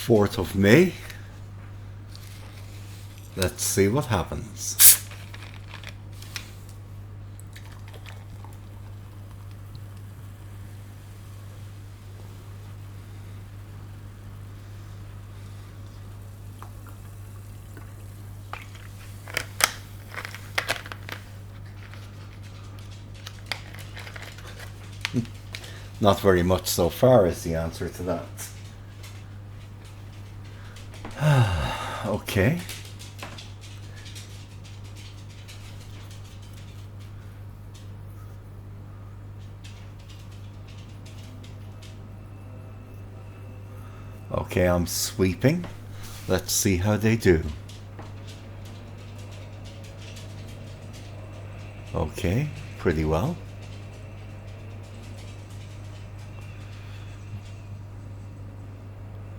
4th of May. Let's see what happens. Not very much so far is the answer to that. Okay. Okay, I'm sweeping. Let's see how they do. Okay, pretty well.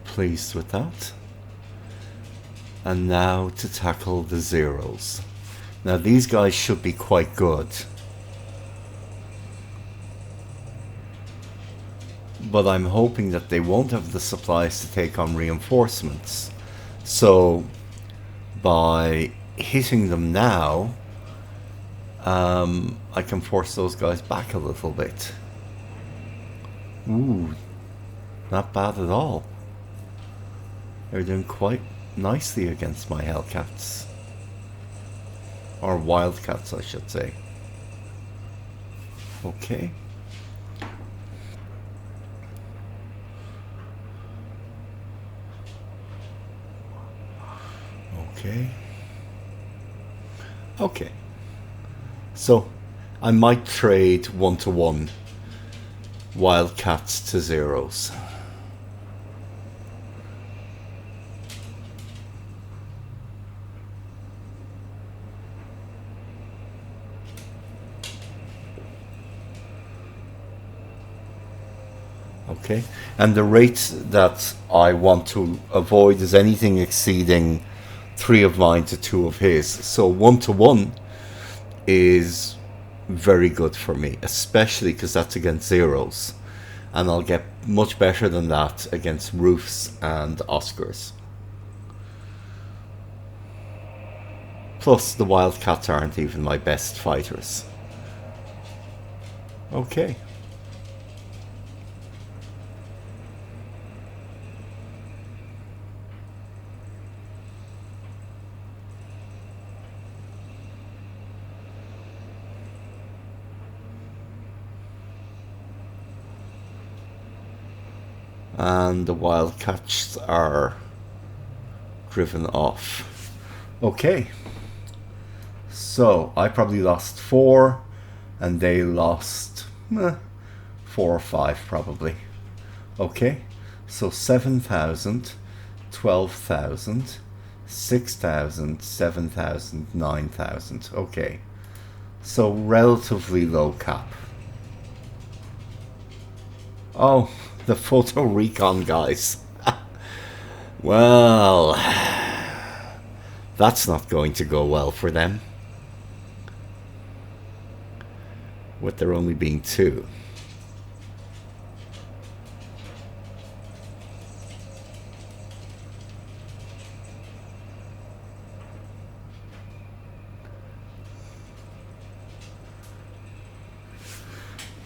Pleased with that. And now to tackle the zeros. Now these guys should be quite good. But I'm hoping that they won't have the supplies to take on reinforcements. So by hitting them now, I can force those guys back a little bit. Ooh, not bad at all. They're doing quite nicely against my Hellcats. Or Wildcats, I should say. Okay. Okay. Okay. So, I might trade 1-to-1 Wildcats to zeros. Okay, and the rate that I want to avoid is anything exceeding 3 of mine to 2 of his. So 1-to-1 is very good for me, especially because that's against zeros, and I'll get much better than that against roofs and Oscars. Plus the Wildcats aren't even my best fighters. Okay. And the Wildcats are driven off. Okay. So I probably lost 4 and they lost 4 or 5 probably. Okay. So 7,000, 12,000, 6,000, 7,000, 9,000. Okay. So relatively low cap. Oh, the photo recon guys. Well, that's not going to go well for them, with there only being 2.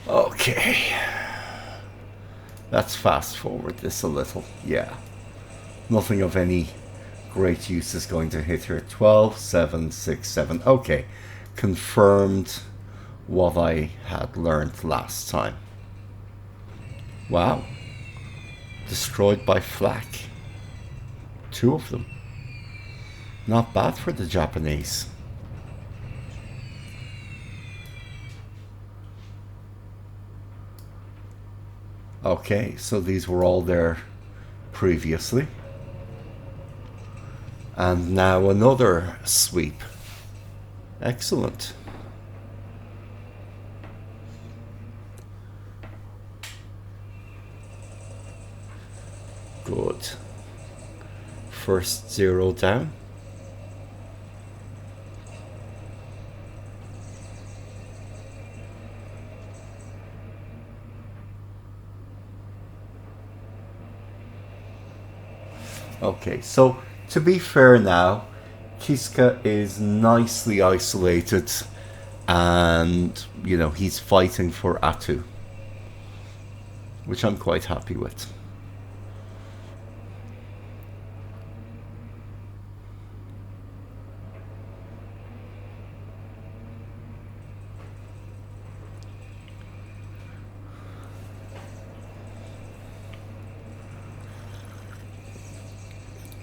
Okay. Let's fast forward this a little. Yeah. Nothing of any great use is going to hit here. 12, 7, 6, 7. Okay. Confirmed what I had learned last time. Wow. Destroyed by flak. 2 of them. Not bad for the Japanese. Okay, so these were all there previously. And now another sweep. Excellent. Good. First 0 down. Okay, so to be fair now, Kiska is nicely isolated and, you know, he's fighting for Attu, which I'm quite happy with.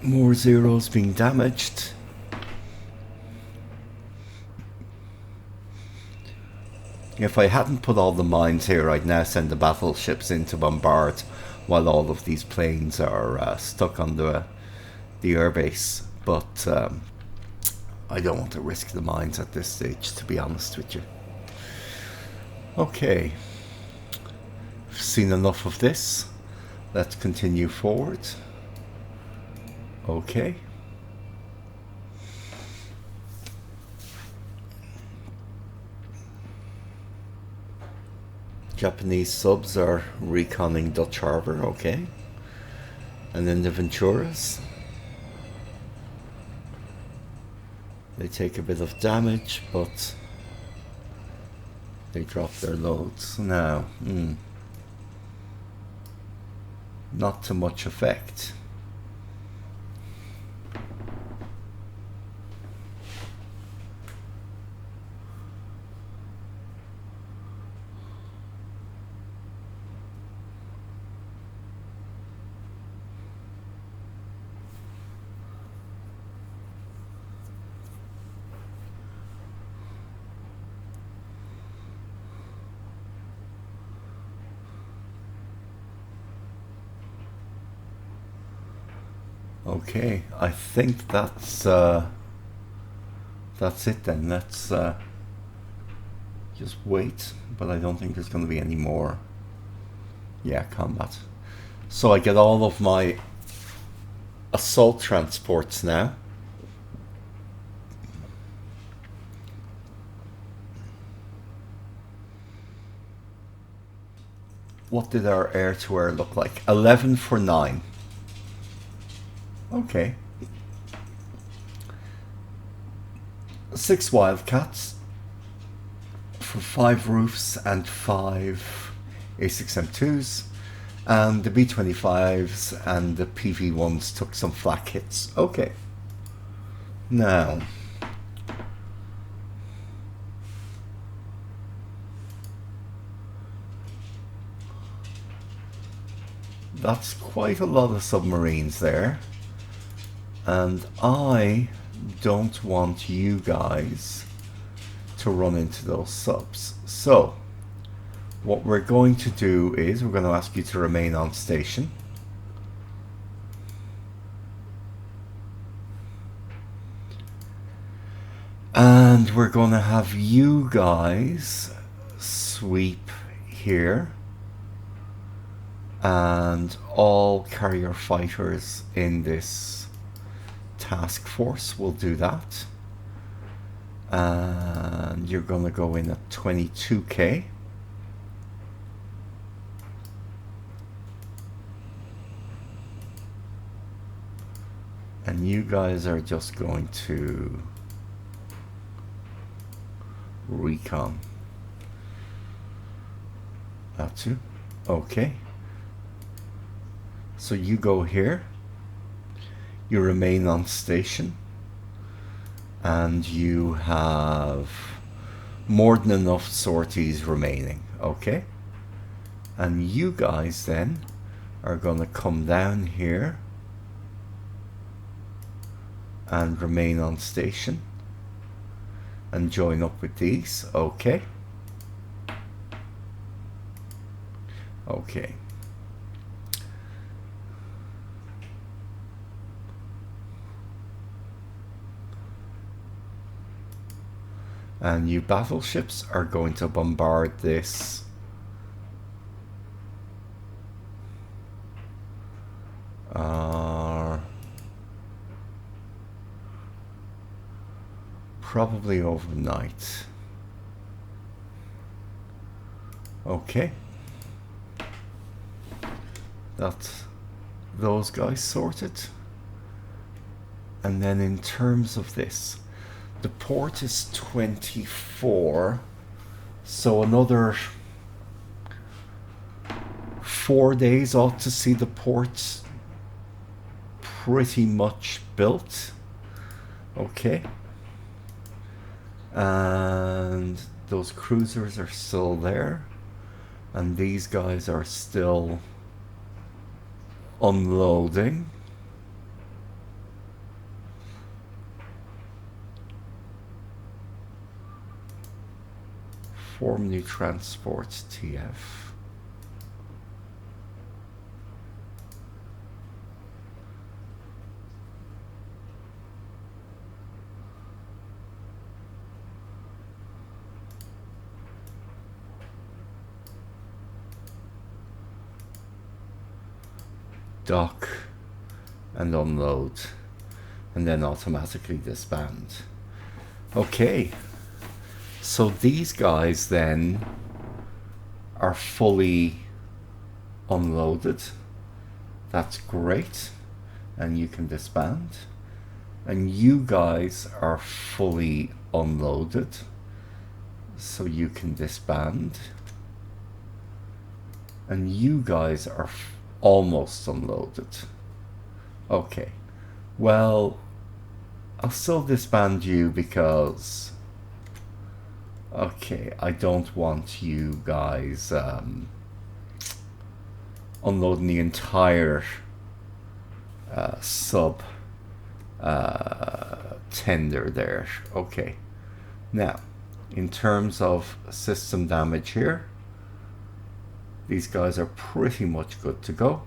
More zeros being damaged. If I hadn't put all the mines here, I'd now send the battleships in to bombard while all of these planes are stuck on the airbase. But I don't want to risk the mines at this stage, to be honest with you. Okay, I've seen enough of this. Let's continue forward. Okay. Japanese subs are reconning Dutch Harbour, okay. And then the Venturas. They take a bit of damage, but they drop their loads. Now, not too much effect. Okay, I think that's it then. Let's just wait, but I don't think there's going to be any more combat. So I get all of my assault transports now. What did our air-to-air look like? 11 for 9. Okay. 6 Wildcats for 5 roofs and 5 A6M2s, and the B25s and the PV1s took some flak hits. Okay. Now, that's quite a lot of submarines there. And I don't want you guys to run into those subs. So, what we're going to do is we're going to ask you to remain on station. And we're going to have you guys sweep here. And all carrier fighters in this task force will do that. And you're going to go in at 22k. And you guys are just going to recon. Attu. Okay. So you go here. You remain on station, and you have more than enough sorties remaining, okay? And you guys then are going to come down here and remain on station and join up with these, okay? Okay. And you battleships are going to bombard this probably overnight. Okay. That's those guys sorted. And then in terms of this, the port is 24, so another 4 days ought to see the port pretty much built. Okay. And those cruisers are still there, and these guys are still unloading. Form new transport TF. Dock and unload, and then automatically disband. Okay, so these guys then are fully unloaded. That's great, and you can disband. And you guys are fully unloaded, so you can disband. And you guys are almost unloaded. Okay, well, I'll still disband you because, okay, I don't want you guys unloading the entire sub tender there. Okay, now in terms of system damage here, these guys are pretty much good to go.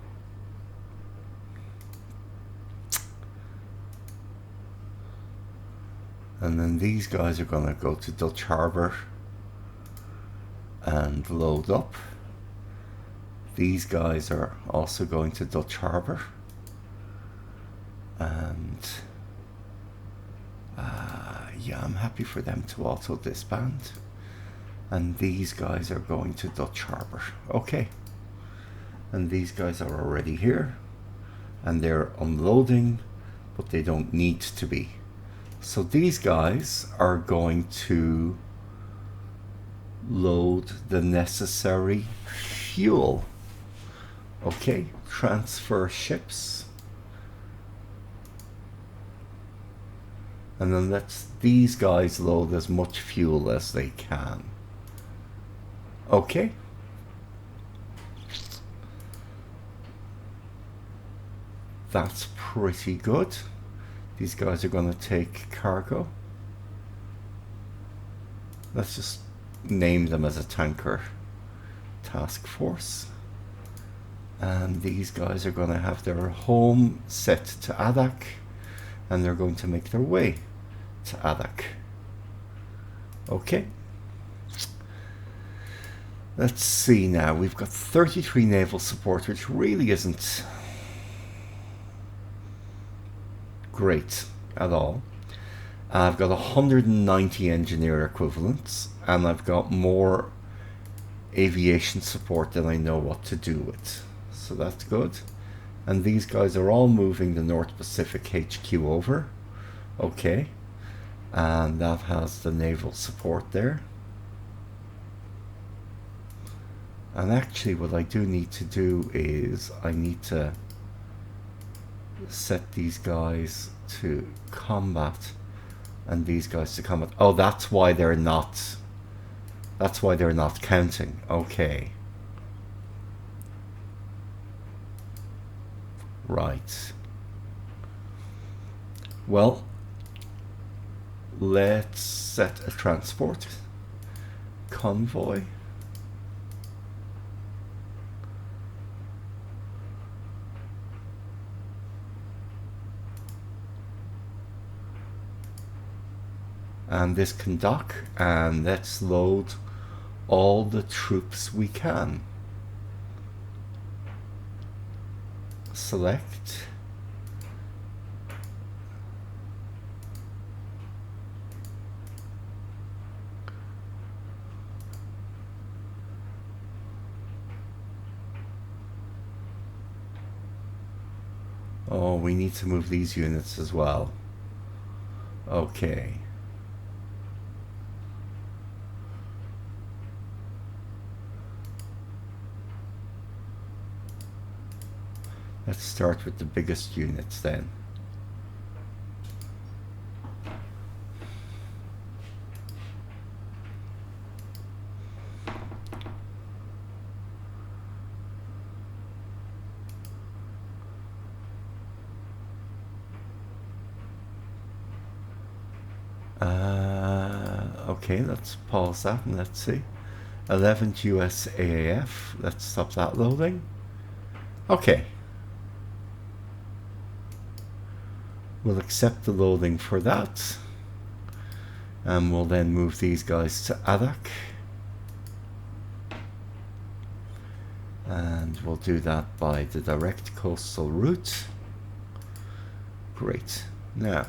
And then these guys are going to go to Dutch Harbor and load up. These guys are also going to Dutch Harbor. And yeah, I'm happy for them to auto disband. And these guys are going to Dutch Harbor. Okay. And these guys are already here. And they're unloading, but they don't need to be. So these guys are going to load the necessary fuel. Okay, transfer ships. And then let these guys load as much fuel as they can. Okay. That's pretty good. These guys are going to take cargo. Let's just name them as a tanker task force. And these guys are going to have their home set to Adak, and they're going to make their way to Adak. Okay. Let's see now. We've got 33 naval support, which really isn't great at all. I've got 190 engineer equivalents, and I've got more aviation support than I know what to do with. So that's good. And these guys are all moving the North Pacific HQ over. Okay. And that has the naval support there. And actually what I do need to do is I need to set these guys to combat and these guys to combat. Oh, that's why they're not counting. Okay. Right. Well, let's set a transport convoy. And this can dock, and let's load all the troops we can. Select. Oh, we need to move these units as well. Okay. Let's start with the biggest units then. Okay, let's pause that and let's see. 11th US AAF. Let's stop that loading. Okay. We'll accept the loading for that. And we'll then move these guys to Adak. And we'll do that by the direct coastal route. Great. Now,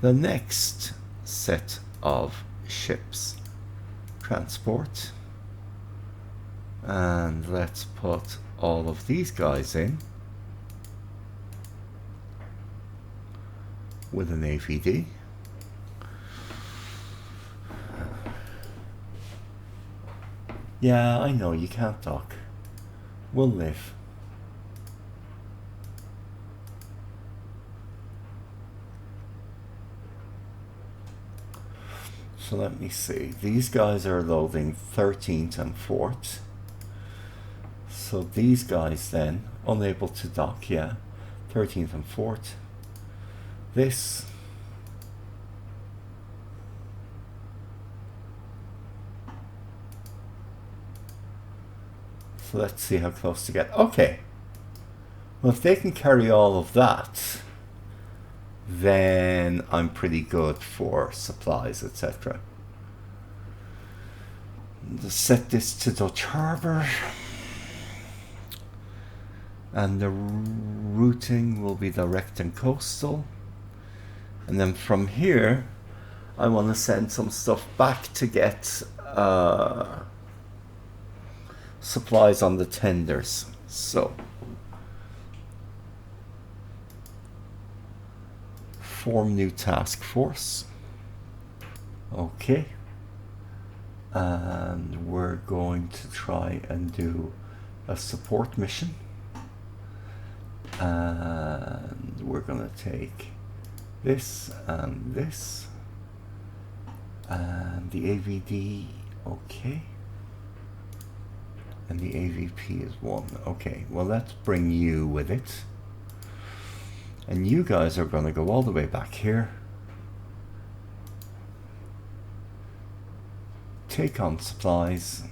the next set of ships. Transport. And let's put all of these guys in with an AVD. Yeah, I know you can't dock. We'll live. So let me see. These guys are loading 13th and 4th. So these guys then, unable to dock, yeah. 13th and 4th. This. So let's see how close to get. Okay. Well, if they can carry all of that, then I'm pretty good for supplies, etc. Let's set this to Dutch Harbour. And the routing will be direct and coastal. And then from here, I want to send some stuff back to get supplies on the tenders. So form new task force. Okay. And we're going to try and do a support mission. And we're going to take this and this. And the AVD, okay. And the AVP is 1. Okay, well, let's bring you with it. And you guys are going to go all the way back here. Take on supplies.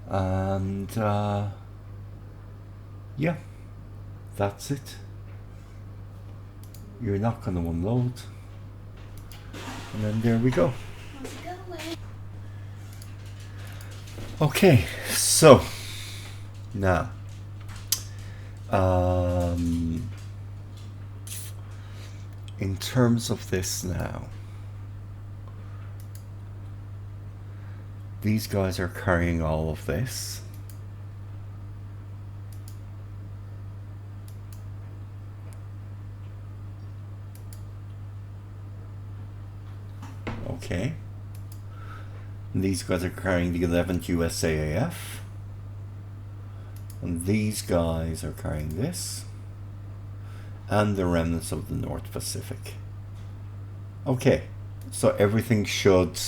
And yeah, that's it. You're not going to unload. And then there we go. Okay, so now in terms of this now, these guys are carrying all of this. Okay. And these guys are carrying the 11th USAAF. And these guys are carrying this. And the remnants of the North Pacific. Okay. So everything should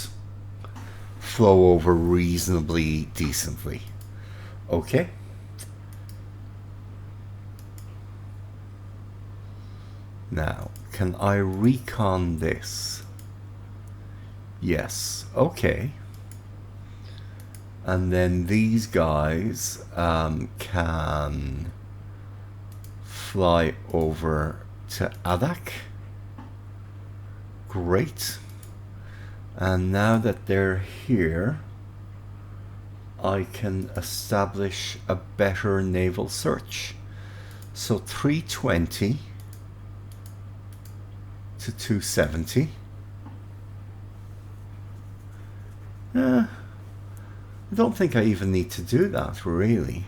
flow over reasonably decently. Okay. Now, can I recon this? Yes. Okay. And then these guys can fly over to Adak. Great. And now that they're here, I can establish a better naval search. So 320 to 270. I don't think I even need to do that, really.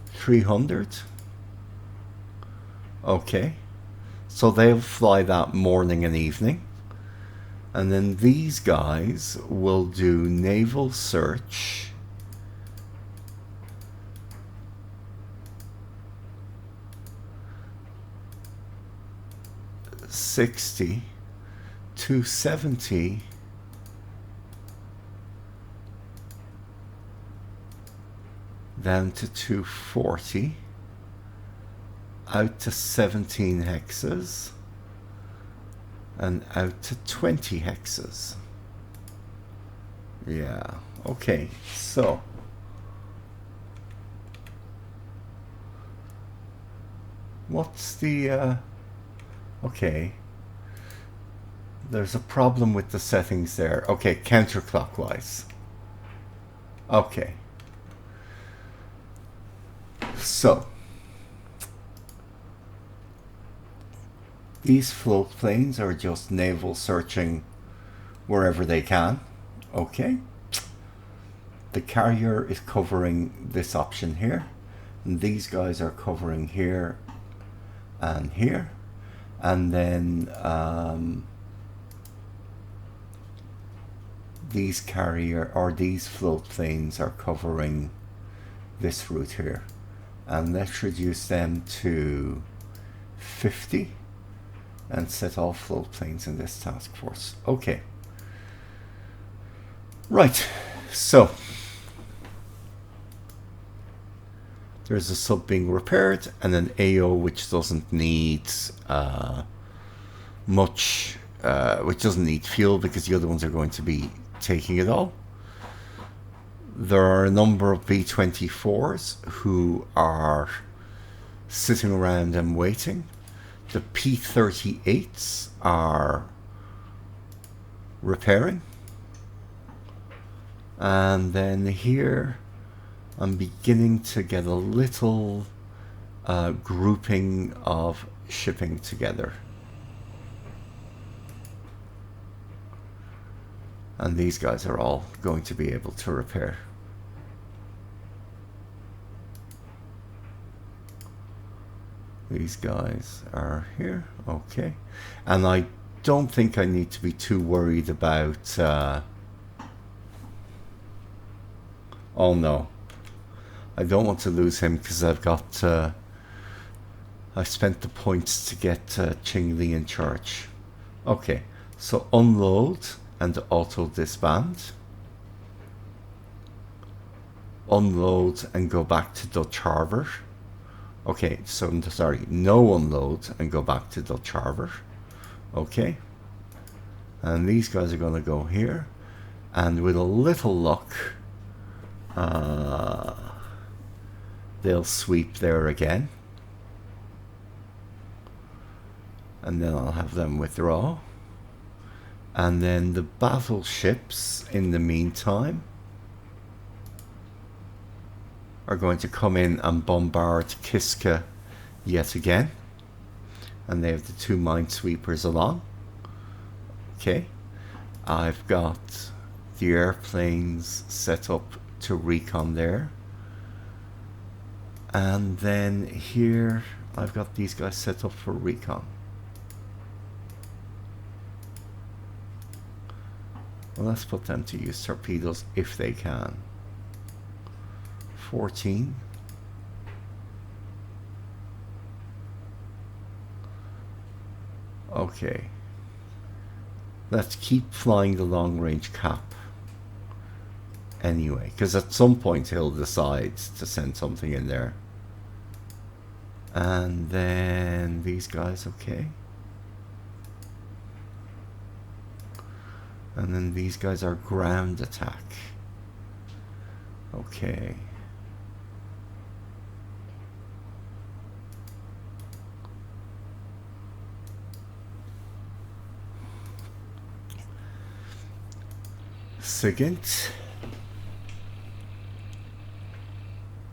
300. Okay, so they'll fly that morning and evening. And then these guys will do naval search. $60 to $70. Down to 240. Out to 17 hexes. And out to 20 hexes. Yeah, okay, so what's the okay, there's a problem with the settings there. Okay, counterclockwise. Okay, so these float planes are just naval searching wherever they can. Okay, the carrier is covering this option here, and these guys are covering here and here, and then these carrier or these float planes are covering this route here, and let's reduce them to 50 and set all float planes in this task force. Okay, right, so there's a sub being repaired and an AO which doesn't need much, which doesn't need fuel because the other ones are going to be taking it all. There are a number of B-24s who are sitting around and waiting. The P-38s are repairing. And then here I'm beginning to get a little grouping of shipping together. And these guys are all going to be able to repair. These guys are here, okay. And I don't think I need to be too worried about... oh no. I don't want to lose him because I've got... I spent the points to get Ching Li in charge. Okay, so unload and auto disband. Unload and go back to Dutch Harbor. Okay, so sorry, no unload and go back to Dutch Harbor. Okay, and these guys are going to go here, and with a little luck they'll sweep there again, and then I'll have them withdraw, and then the battleships in the meantime are going to come in and bombard Kiska yet again, and they have the two minesweepers along. Okay, I've got the airplanes set up to recon there, and then here I've got these guys set up for recon. Well, let's put them to use torpedoes if they can. 14. Okay, let's keep flying the long range cap anyway, because at some point he'll decide to send something in there. And then these guys, okay, and then these guys are ground attack. Okay, SIGINT,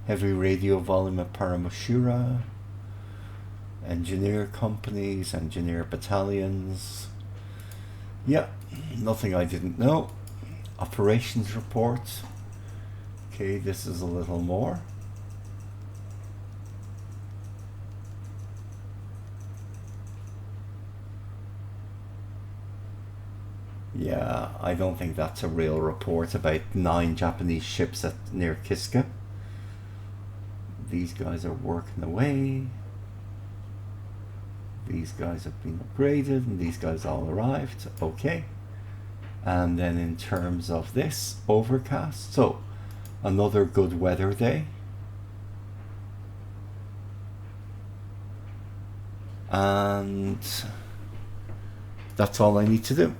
heavy radio volume at Paramushira, engineer companies, engineer battalions. Yeah, nothing I didn't know. Operations report. Okay, this is a little more. Yeah, I don't think that's a real report about 9 Japanese ships near Kiska. These guys are working away. These guys have been upgraded and these guys all arrived. Okay. And then in terms of this, overcast. So another good weather day. And that's all I need to do.